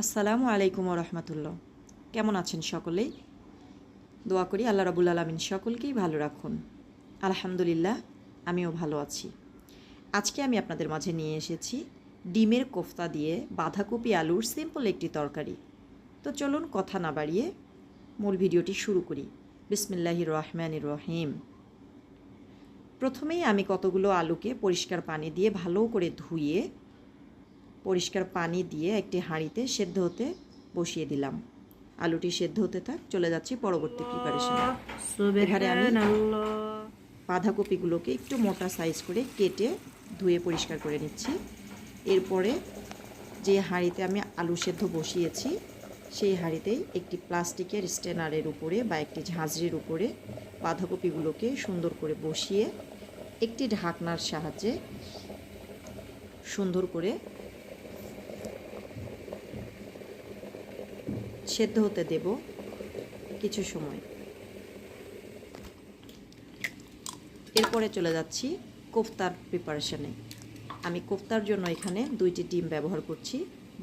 আসসালামু আলাইকুম রহমতুল্লাহ। কেমন আছেন সকলেই? দোয়া করি আল্লাহ রাবুল আলমিন সকলকেই ভালো রাখুন। আলহামদুলিল্লাহ, আমিও ভালো আছি। আজকে আমি আপনাদের মাঝে নিয়ে এসেছি ডিমের কোফতা দিয়ে বাঁধাকপি আলুর সিম্পল একটি তরকারি। তো চলুন কথা না বাড়িয়ে মূল ভিডিওটি শুরু করি। বিসমিল্লাহির রহমানির রহিম। প্রথমেই আমি কতগুলো আলুকে পরিষ্কার পানি দিয়ে ভালো করে ধুয়ে পরিষ্কার পানি দিয়ে একটি হাঁড়িতে সেদ্ধ হতে বসিয়ে দিলাম। আলুটি সেদ্ধ হতে থাক, চলে যাচ্ছি পরবর্তী প্রিপারেশনে। এখানে আমি বাঁধাকপিগুলোকে একটু মোটা সাইজ করে কেটে ধুয়ে পরিষ্কার করে নিচ্ছি। এরপরে যে হাঁড়িতে আমি আলু সেদ্ধ বসিয়েছি সেই হাঁড়িতেই একটি প্লাস্টিকের স্ট্যানারের উপরে বা একটি ঝাঁঝরির উপরে বাঁধাকপিগুলোকে সুন্দর করে বসিয়ে একটি ঢাকনার সাহায্যে সুন্দর করে সেদ্ধ হতে দেব কিছু সময়। এরপরে চলে যাচ্ছি কোফতার প্রিপারেশনে। আমি কোফতার জন্য এখানে 2টি ডিম ব্যবহার করছি।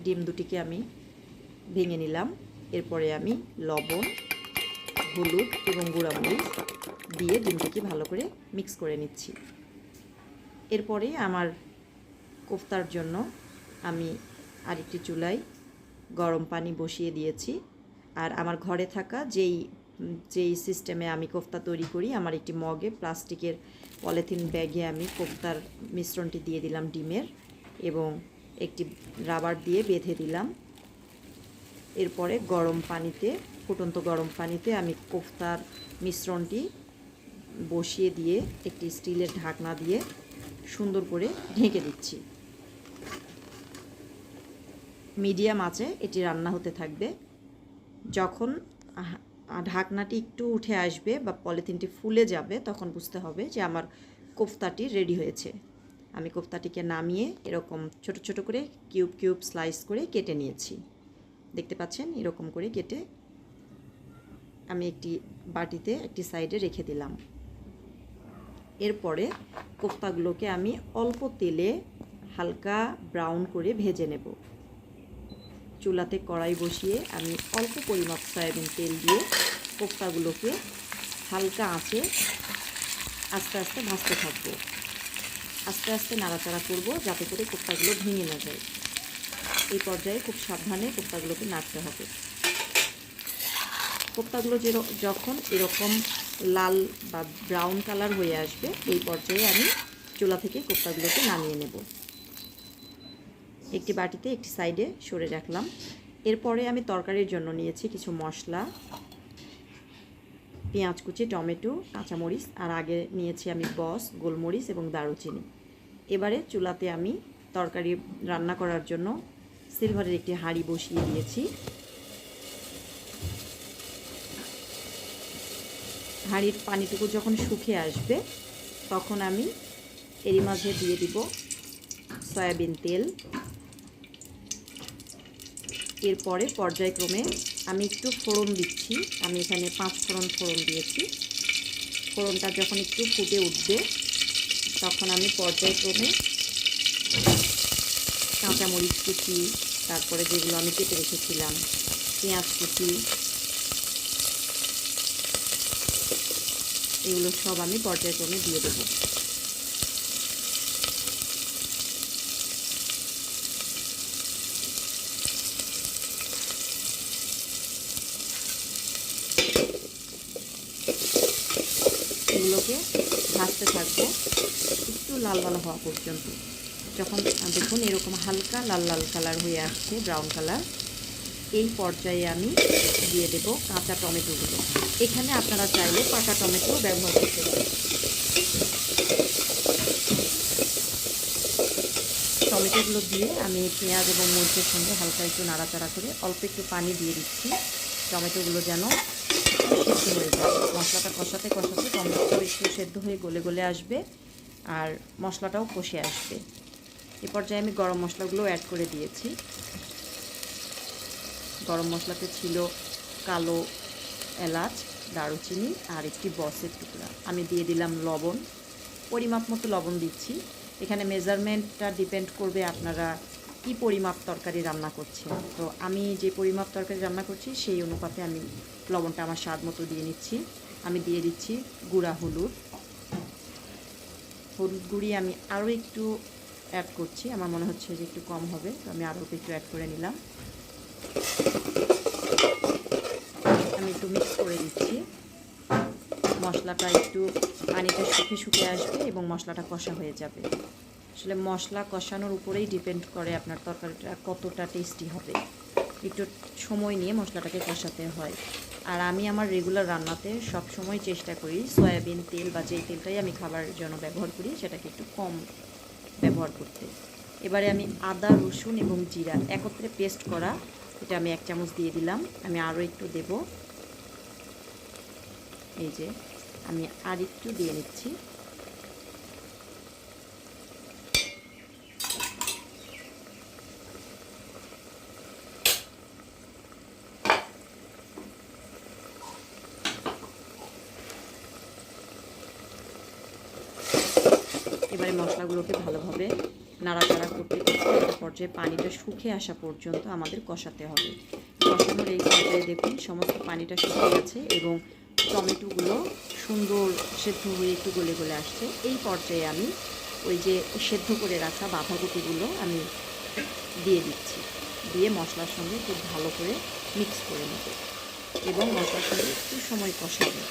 ডিম দুটিকে আমি ভেঙে নিলাম। এরপরে আমি লবণ, হলুদ এবং গুঁড়ামরিচ দিয়ে ডিমটিকে ভালো করে মিক্স করে নিচ্ছি। এরপরে আমার কোফতার জন্য আমি আরেকটি চুলায় গরম পানি বসিয়ে দিয়েছি। আর আমার ঘরে থাকা যেই সিস্টেমে আমি কোফতা তৈরি করি, আমার একটি মগে প্লাস্টিকের পলিথিন ব্যাগে আমি কোফতার মিশ্রণটি দিয়ে দিলাম ডিমের, এবং একটি রাবার দিয়ে বেঁধে দিলাম। এরপরে ফুটন্ত গরম পানিতে আমি কোফতার মিশ্রণটি বসিয়ে দিয়ে একটি স্টিলের ঢাকনা দিয়ে সুন্দর করে ঢেকে দিচ্ছি। মিডিয়াম আঁচে এটি রান্না হতে থাকবে। যখন ঢাকনাটি একটু উঠে আসবে বা পলিথিনটি ফুলে যাবে, তখন বুঝতে হবে যে আমার কোফতাটি রেডি হয়েছে। আমি কোফতাটিকে নামিয়ে এরকম ছোট ছোট করে কিউব কিউব স্লাইস করে কেটে নিয়েছি। দেখতে পাচ্ছেন, এরকম করে কেটে আমি একটি বাটিতে একটি সাইডে রেখে দিলাম। এরপরে কোফতাগুলোকে আমি অল্প তেলে হালকা ব্রাউন করে ভেজে নেব। চুলাতে কড়াই বসিয়ে আমি অল্প পরিমাপ সয়াবিন তেল দিয়ে কোফতাগুলোকে হালকা আঁচে আস্তে আস্তে ভাজতে থাকবো। আস্তে আস্তে নাড়াচাড়া করব যাতে করে কোফতাগুলো ভেঙে না যায়। এই পর্যায়ে খুব সাবধানে কোফতাগুলোকে নাড়তে হবে। কোফতাগুলো যখন এরকম লাল বা ব্রাউন কালার হয়ে আসবে, এই পর্যায়ে আমি চুলা থেকে কোফতাগুলোকে নামিয়ে নেব। একটি বাটিতে একটি সাইডে সরে রাখলাম। এরপরে আমি তরকারির জন্য নিয়েছি কিছু মশলা, পেঁয়াজ কুচি, টমেটো, কাঁচামরিচ, আর আগে নিয়েছি আমি গোলমরিচ এবং দারুচিনি। এবারে চুলাতে আমি তরকারি রান্না করার জন্য সিলভারের একটি হাঁড়ি বসিয়ে দিয়েছি। হাঁড়ির পানিটুকু যখন শুকিয়ে আসবে, তখন আমি এরই মাঝে দিয়ে দিব সয়াবিন তেল। এরপরে পর্যায়ক্রমে আমি একটু ফোড়ন দিচ্ছি। আমি এখানে 5 ফোড়ন দিয়েছি। ফোড়নটা যখন একটু ফুটে উঠবে, তখন আমি পর্যায়ক্রমে কাঁচামরিচ কুচি, তারপরে যেগুলো আমি কেটে রেখেছিলাম, পেঁয়াজ কুচি, এগুলো সব আমি পর্যায়ক্রমে দিয়ে দেবো। এগুলোকে ভাজতে থাকবো একটু লাল লাল হওয়া পর্যন্ত। যখন দেখুন এরকম হালকা লাল লাল কালার হয়ে আসছে, ব্রাউন কালার, এই পর্যায়ে আমি দিয়ে দেব কাঁচা টমেটোগুলো। এখানে আপনারা চাইলে পাকা টমেটো ব্যবহার করতে পারেন। টমেটোগুলো দিয়ে আমি পেঁয়াজ এবং মরিচের সঙ্গে হালকা একটু নাড়াচাড়া করে অল্প একটু পানি দিয়ে দিচ্ছি, টমেটোগুলো যেন সেদ্ধ হয়ে যায়। মশলাটা কষাতে কষাতে টমেটো একটু সেদ্ধ হয়ে গলে গলে আসবে আর মশলাটাও কষে আসবে। এ পর্যায়ে আমি গরম মশলাগুলো অ্যাড করে দিয়েছি। গরম মশলাতে ছিল কালো এলাচ, দারুচিনি আর একটি বসের টুকরা। আমি দিয়ে দিলাম লবণ, পরিমাপ মতো লবণ দিচ্ছি। এখানে মেজারমেন্টটা ডিপেন্ড করবে আপনারা কি পরিমাপ তরকারি রান্না করছেন। তো আমি যে পরিমাপ তরকারি রান্না করছি সেই অনুপাতে আমি লবণটা আমার স্বাদ মতো দিয়ে নিচ্ছি। আমি দিয়ে দিচ্ছি গুঁড়া হলুদ। হলুদ গুঁড়ি আমি আরও একটু অ্যাড করছি, আমার মনে হচ্ছে যে একটু কম হবে, তো আমি আরও একটু অ্যাড করে নিলাম। আমি একটু মিক্স করে দিচ্ছি। মশলাটা একটু পানিটা শুকিয়ে আসবে এবং মশলাটা কষা হয়ে যাবে। আসলে মশলা কষানোর উপরেই ডিপেন্ড করে আপনার তরকারিটা কতটা টেস্টি হবে। একটু সময় নিয়ে মশলাটাকে কষাতে হয়। আর আমি আমার রেগুলার রান্নাতে সব সময় চেষ্টা করি সয়াবিন তেল বা যেই তেলটাই আমি খাবারের জন্য ব্যবহার করি সেটাকে একটু কম ব্যবহার করতে। এবারে আমি আদা, রসুন এবং জিরা একত্রে পেস্ট করা, এটা আমি 1 চামচ দিয়ে দিলাম। আমি আরও একটু দেব, এই যে আমি আর একটু দিয়ে নিচ্ছি। এবারে মশলাগুলোকে ভালোভাবে নাড়াচাড়া করতে করতে একটা পর্যায়ে পানিটা শুকিয়ে আসা পর্যন্ত আমাদের কষাতে হবে। কষানোর এই পর্যায়ে দেখুন সমস্ত পানিটা শুকিয়ে গেছে এবং টমেটোগুলো সুন্দর সেদ্ধ হয়ে একটু গলে গলে আসছে। এই পর্যায়ে আমি ওই যে সেদ্ধ করে রাখা বাঁধাকপিগুলো আমি দিয়ে দিচ্ছি, দিয়ে মশলার সঙ্গে খুব ভালো করে মিক্স করে নেব এবং মশলার সঙ্গে একটু সময় কষাবো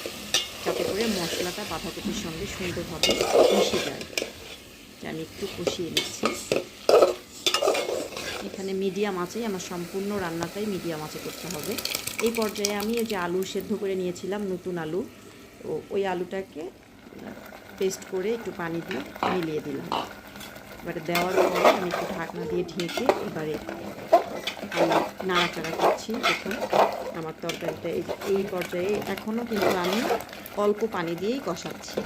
যাতে করে মশলাটা বাঁধাকপির সঙ্গে সুন্দরভাবে মিশে যায়। আমি একটু কষিয়ে নিচ্ছি। এখানে মিডিয়াম আঁচে আমার সম্পূর্ণ রান্নাটাই মিডিয়াম আঁচে করতে হবে। এই পর্যায়ে আমি যে আলু সেদ্ধ করে নিয়েছিলাম, নতুন আলু, ওই আলুটাকে পেস্ট করে একটু পানি দিয়ে মিলিয়ে দিলাম। এবারে দেওয়ার পরে আমি একটু ঢাকনা দিয়ে ঢেকে এবারে আমি নাড়াচাড়া করছি। দেখুন আমার তরকারিটা এই পর্যায়ে এখনও কিন্তু আমি অল্প পানি দিয়েই কষাচ্ছি।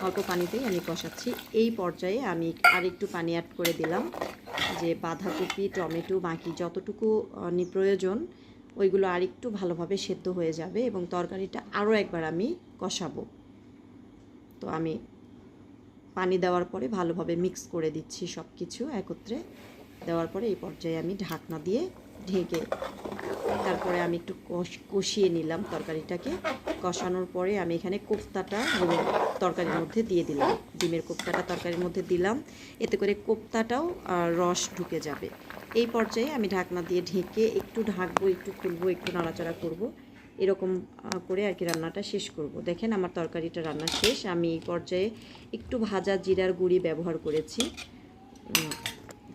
অল্প পানিতেই আমি কষাচ্ছি। এই পর্যায়ে আমি আরেকটু পানি অ্যাড করে দিলাম, যে বাঁধাকপি, টমেটো বাকি যতটুকু প্রয়োজন ওইগুলো আরেকটু ভালোভাবে সেদ্ধ হয়ে যাবে এবং তরকারিটা আরও একবার আমি কষাবো। তো আমি পানি দেওয়ার পরে ভালোভাবে মিক্স করে দিচ্ছি সব কিছু একত্রে। দেওয়ার পরে এই পর্যায়ে আমি ঢাকনা দিয়ে ঢেকে তারপরে আমি একটু কষিয়ে নিলাম তরকারিটাকে। কষানোর পরে আমি এখানে কোফতাটা তরকারির মধ্যে দিয়ে দিলাম, ডিমের কোফতাটা তরকারির মধ্যে দিলাম, এতে করে কোফতাটাও রস ঢুকে যাবে। এই পর্যায়ে আমি ঢাকনা দিয়ে ঢেকে একটু ঢাকবো, একটু খুলবো, একটু নাড়াচাড়া করব, এরকম করে আর কি রান্নাটা শেষ করব। দেখেন আমার তরকারিটা রান্না শেষ। আমি এই পর্যায়ে একটু ভাজা জিরার গুঁড়ি ব্যবহার করেছি।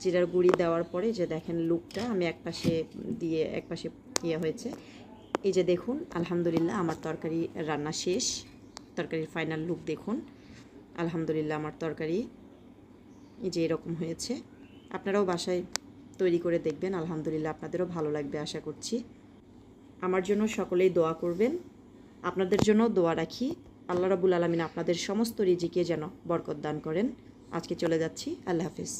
জিরার গুঁড়ি দেওয়ার পরে যে দেখেন লুকটা আমি একপাশে দিয়ে একপাশে ইয়ে হয়েছে, এই যে দেখুন আলহামদুলিল্লাহ আমার তরকারি রান্না শেষ। তরকারির ফাইনাল লুক দেখুন, আলহামদুলিল্লাহ আমার তরকারি এই যে এরকম হয়েছে। আপনারাও বাসায় তৈরি করে দেখবেন, আলহামদুলিল্লাহ আপনাদেরও ভালো লাগবে আশা করছি। আমার জন্য সকলেই দোয়া করবেন, আপনাদের জন্য দোয়া রাখি। আল্লাহ রাব্বুল আলামিন আপনাদের সমস্ত রিজিকে যেন বরকত দান করেন। আজকে চলে যাচ্ছি, আল্লাহ হাফিজ।